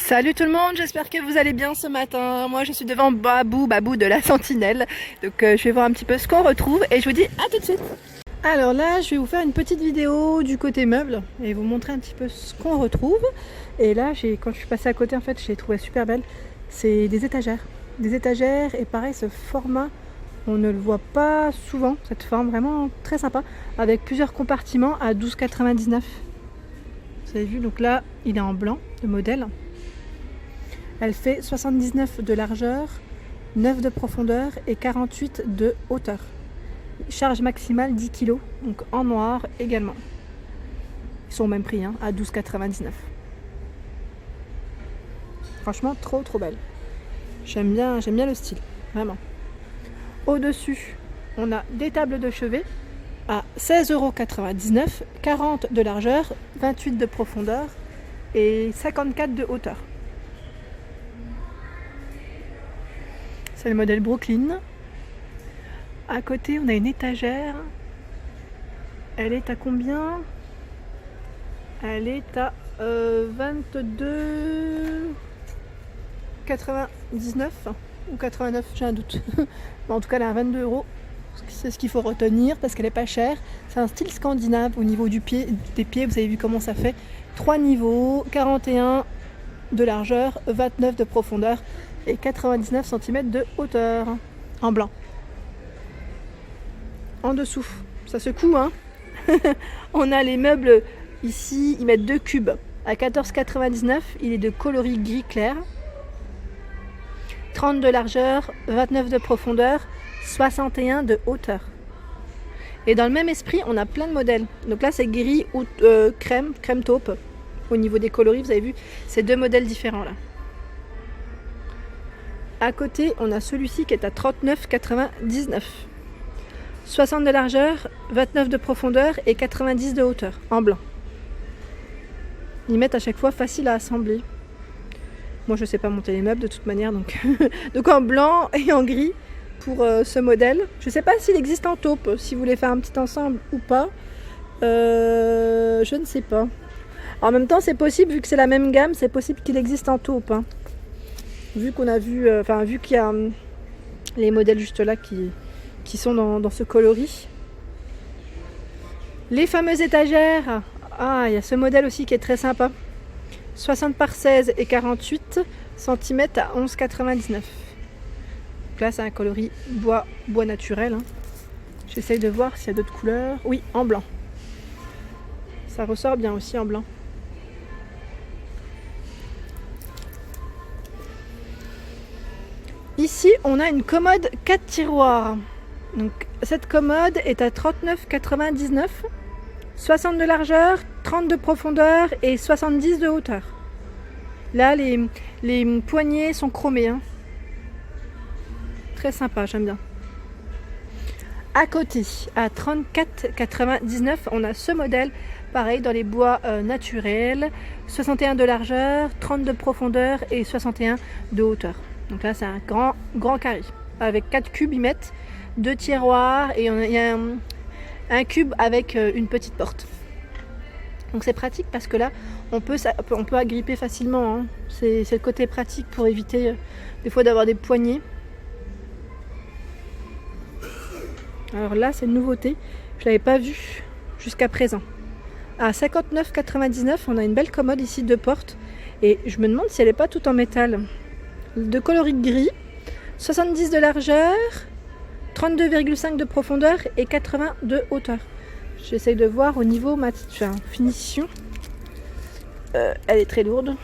Salut tout le monde, j'espère que vous allez bien ce matin. Moi je suis devant Babou de la Sentinelle. Donc je vais voir un petit peu ce qu'on retrouve et je vous dis à tout de suite. Alors là je vais vous faire une petite vidéo du côté meuble et vous montrer un petit peu ce qu'on retrouve. Et là quand je suis passée à côté en fait je l'ai trouvé super belle. C'est des étagères. Des étagères et pareil ce format on ne le voit pas souvent, cette forme vraiment très sympa. Avec plusieurs compartiments à 12,99 €. Vous avez vu, donc là il est en blanc, le modèle. Elle fait 79 de largeur, 9 de profondeur et 48 de hauteur. Charge maximale 10 kg, donc en noir également. Ils sont au même prix, à 12,99 €. Franchement, trop belle. J'aime bien le style, vraiment. Au-dessus, on a des tables de chevet à 16,99 €, 40 de largeur, 28 de profondeur et 54 de hauteur. C'est le modèle Brooklyn. À côté, on a une étagère. Elle est à combien? Elle est à 22,99 ou 89, j'ai un doute. En tout cas, elle est à 22 €. C'est ce qu'il faut retenir parce qu'elle n'est pas chère. C'est un style scandinave au niveau des pieds. Vous avez vu comment ça fait. 3 niveaux, 41 de largeur, 29 de profondeur et 99 cm de hauteur, en blanc. En dessous, ça se coud, On a les meubles ici, ils mettent 2 cubes à 14,99 €. Il est de coloris gris clair. 30 de largeur, 29 de profondeur, 61 de hauteur. Et dans le même esprit, on a plein de modèles. Donc là, c'est gris ou crème taupe. Au niveau des coloris, vous avez vu, c'est 2 modèles différents là. À côté, on a celui-ci qui est à 39,99 €. 60 de largeur, 29 de profondeur et 90 de hauteur, en blanc. Ils mettent à chaque fois facile à assembler. Moi, je ne sais pas monter les meubles de toute manière, donc, donc en blanc et en gris pour ce modèle. Je ne sais pas s'il existe en taupe, si vous voulez faire un petit ensemble ou pas. Je ne sais pas. En même temps, c'est possible, vu que c'est la même gamme, c'est possible qu'il existe en taupe. Vu qu'on a vu, vu qu'il y a les modèles juste là qui sont dans ce coloris. Les fameuses étagères. Ah, il y a ce modèle aussi qui est très sympa. 60 par 16 et 48 cm à 11,99 €. Donc là, c'est un coloris bois naturel. J'essaye de voir s'il y a d'autres couleurs. Oui, en blanc. Ça ressort bien aussi en blanc. Ici, on a une commode 4 tiroirs. Donc, cette commode est à 39,99 €, 60 de largeur, 30 de profondeur et 70 de hauteur. Là, les poignées sont chromées. Très sympa, j'aime bien. À côté, à 34,99 €, on a ce modèle, pareil, dans les bois naturels, 61 de largeur, 30 de profondeur et 61 de hauteur. Donc là, c'est un grand carré. Avec 4 cubes, ils mettent 2 tiroirs et il y a un cube avec une petite porte. Donc c'est pratique parce que là, on peut agripper facilement. C'est le côté pratique pour éviter des fois d'avoir des poignées. Alors là, c'est une nouveauté. Je ne l'avais pas vu jusqu'à présent. À 59,99 €, on a une belle commode ici, 2 portes. Et je me demande si elle n'est pas toute en métal. De coloris gris, 70 de largeur, 32,5 de profondeur et 80 de hauteur. J'essaye de voir au niveau finition. Elle est très lourde.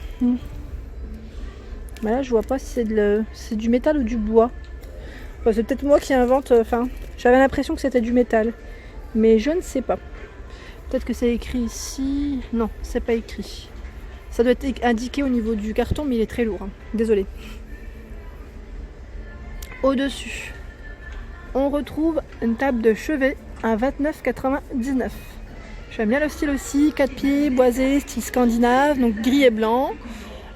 Là, je vois pas si c'est du métal ou du bois. Enfin, c'est peut-être moi qui invente. J'avais l'impression que c'était du métal, mais je ne sais pas. Peut-être que c'est écrit ici. Non, c'est pas écrit. Ça doit être indiqué au niveau du carton, mais il est très lourd. Désolée. Au-dessus, on retrouve une table de chevet à 29,99 €. J'aime bien le style aussi, 4 pieds, boisé, style scandinave, donc gris et blanc.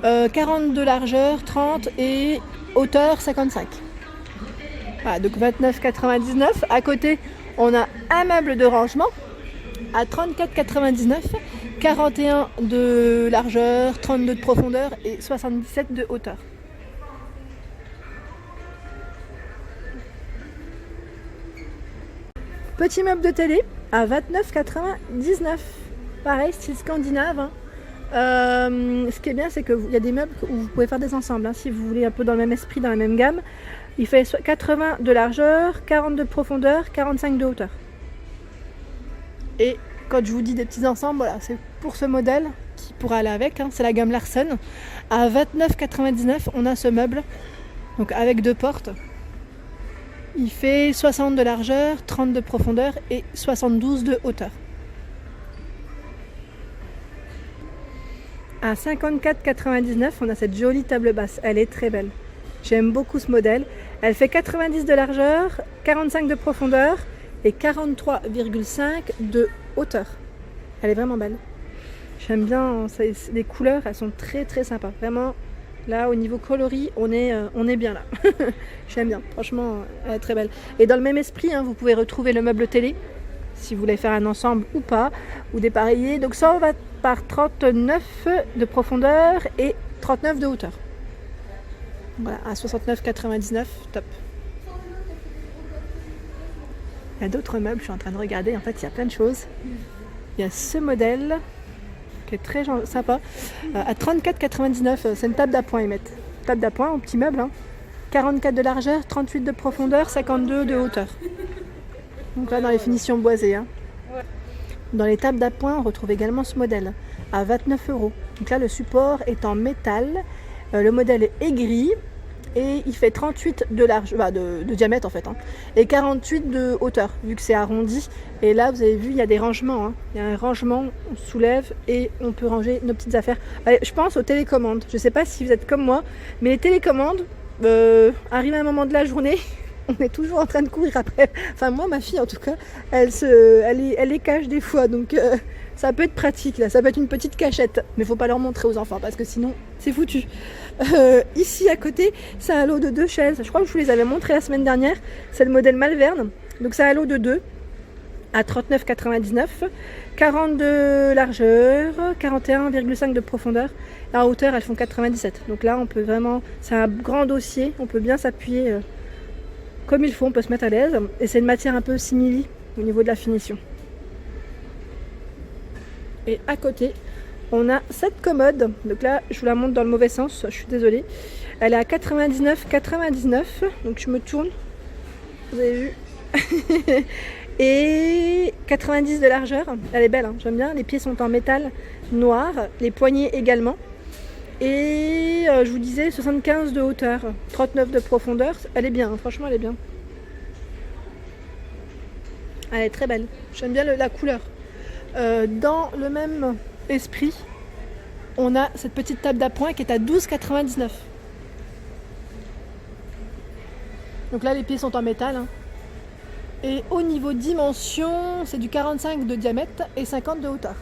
40 de largeur, 30 et hauteur 55. Voilà, donc 29,99 €. À côté, on a un meuble de rangement à 34,99 €, 41 de largeur, 32 de profondeur et 77 de hauteur. Petit meuble de télé à 29,99 €. Pareil, style scandinave. Hein. Ce qui est bien, c'est qu'il y a des meubles où vous pouvez faire des ensembles. Hein, si vous voulez un peu dans le même esprit, dans la même gamme. Il fait 80 de largeur, 40 de profondeur, 45 de hauteur. Et quand je vous dis des petits ensembles, voilà, c'est pour ce modèle qui pourra aller avec. Hein, c'est la gamme Larsen. À 29,99 €, on a ce meuble. Donc avec 2 portes. Il fait 60 de largeur, 30 de profondeur et 72 de hauteur. À 54,99 €, on a cette jolie table basse. Elle est très belle. J'aime beaucoup ce modèle. Elle fait 90 de largeur, 45 de profondeur et 43,5 de hauteur. Elle est vraiment belle. J'aime bien les couleurs, elles sont très très sympas. Vraiment, là au niveau coloris, on est bien là. J'aime bien, franchement, elle est très belle. Et dans le même esprit, hein, vous pouvez retrouver le meuble télé, si vous voulez faire un ensemble ou pas, ou dépareiller. Donc ça, on va par 39 de profondeur et 39 de hauteur. Voilà, à 69,99 €, top. Il y a d'autres meubles, je suis en train de regarder, en fait il y a plein de choses. Il y a ce modèle qui est très sympa, à 34,99 €, c'est une table d'appoint ils mettent. Table d'appoint, un petit meuble, hein. 44 de largeur, 38 de profondeur, 52 de hauteur. Donc là dans les finitions boisées. Hein. Dans les tables d'appoint, on retrouve également ce modèle, à 29 €. Donc là le support est en métal. Le modèle est gris et il fait 38 de largeur, de diamètre en fait, hein, et 48 de hauteur, vu que c'est arrondi. Et là, vous avez vu, il y a des rangements. Hein. Il y a un rangement, on soulève et on peut ranger nos petites affaires. Allez, je pense aux télécommandes. Je ne sais pas si vous êtes comme moi, mais les télécommandes, arrivent à un moment de la journée, on est toujours en train de courir après. Enfin, moi, ma fille en tout cas, elle les cache des fois, donc... ça peut être pratique là, ça peut être une petite cachette, mais faut pas leur montrer aux enfants parce que sinon c'est foutu. Ici à côté, c'est un lot de 2 chaises. Je crois que je vous les avais montrées la semaine dernière. C'est le modèle Malverne. Donc c'est un lot de 2 à 39,99 €. 40 de largeur, 41,5 de profondeur. Et en hauteur, elles font 97. Donc là, on peut vraiment, c'est un grand dossier. On peut bien s'appuyer comme il faut. On peut se mettre à l'aise. Et c'est une matière un peu simili au niveau de la finition. Et à côté, on a cette commode. Donc là, je vous la montre dans le mauvais sens, je suis désolée. Elle est à 99,99 €. Donc je me tourne. Vous avez vu. Et 90 de largeur. Elle est belle, hein, j'aime bien. Les pieds sont en métal noir. Les poignets également. Et je vous disais 75 de hauteur, 39 de profondeur. Elle est bien, hein, franchement, elle est bien. Elle est très belle. J'aime bien la couleur. Dans le même esprit, on a cette petite table d'appoint qui est à 12,99 €. Donc là, les pieds sont en métal. Hein. Et au niveau dimension, c'est du 45 de diamètre et 50 de hauteur.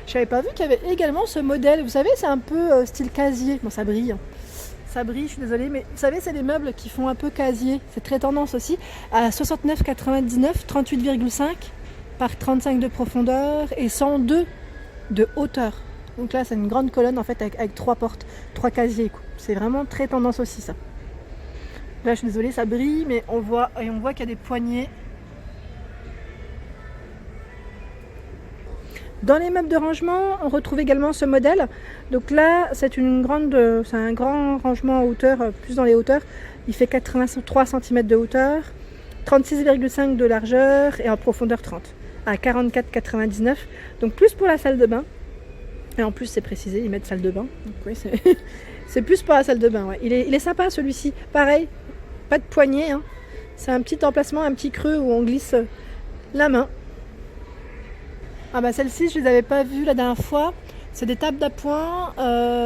Je n'avais pas vu qu'il y avait également ce modèle. Vous savez, c'est un peu style casier. Bon, ça brille. Hein. Ça brille, je suis désolée, mais vous savez, c'est les meubles qui font un peu casier. C'est très tendance aussi. À 69,99 €, 38,5 par 35 de profondeur et 102 de hauteur. Donc là, c'est une grande colonne en fait avec 3 portes, 3 casiers. C'est vraiment très tendance aussi ça. Là, je suis désolée, ça brille, mais on voit qu'il y a des poignées. Dans les meubles de rangement, on retrouve également ce modèle. Donc là, c'est un grand rangement en hauteur, plus dans les hauteurs. Il fait 83 cm de hauteur, 36,5 de largeur et en profondeur 30, à 44,99 €. Donc plus pour la salle de bain. Et en plus, c'est précisé, ils mettent salle de bain. Donc oui, c'est plus pour la salle de bain. Ouais. Il est sympa celui-ci. Pareil, pas de poignée. Hein. C'est un petit emplacement, un petit creux où on glisse la main. Ah bah celles-ci, je les avais pas vues la dernière fois. C'est des tables d'appoint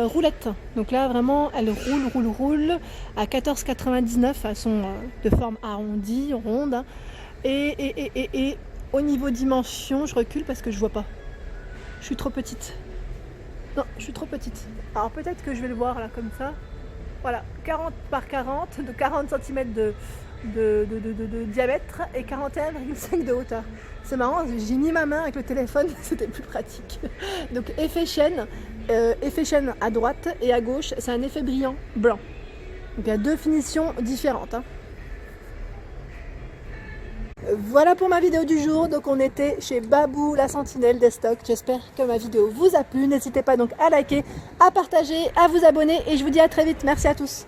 roulettes. Donc là, vraiment, elles roulent à 14,99 €. Elles sont de forme arrondie, ronde. Hein. Et au niveau dimension, je recule parce que je vois pas. Je suis trop petite. Non, je suis trop petite. Alors peut-être que je vais le voir là comme ça. Voilà, 40 par 40, de 40 cm de diamètre et 41,5 de hauteur. C'est marrant, j'ai mis ma main avec le téléphone, c'était plus pratique. Donc effet chaîne à droite et à gauche, c'est un effet brillant blanc. Donc il y a deux finitions différentes. Hein. Voilà pour ma vidéo du jour. Donc on était chez Babou, la sentinelle des stocks. J'espère que ma vidéo vous a plu. N'hésitez pas donc à liker, à partager, à vous abonner et je vous dis à très vite. Merci à tous.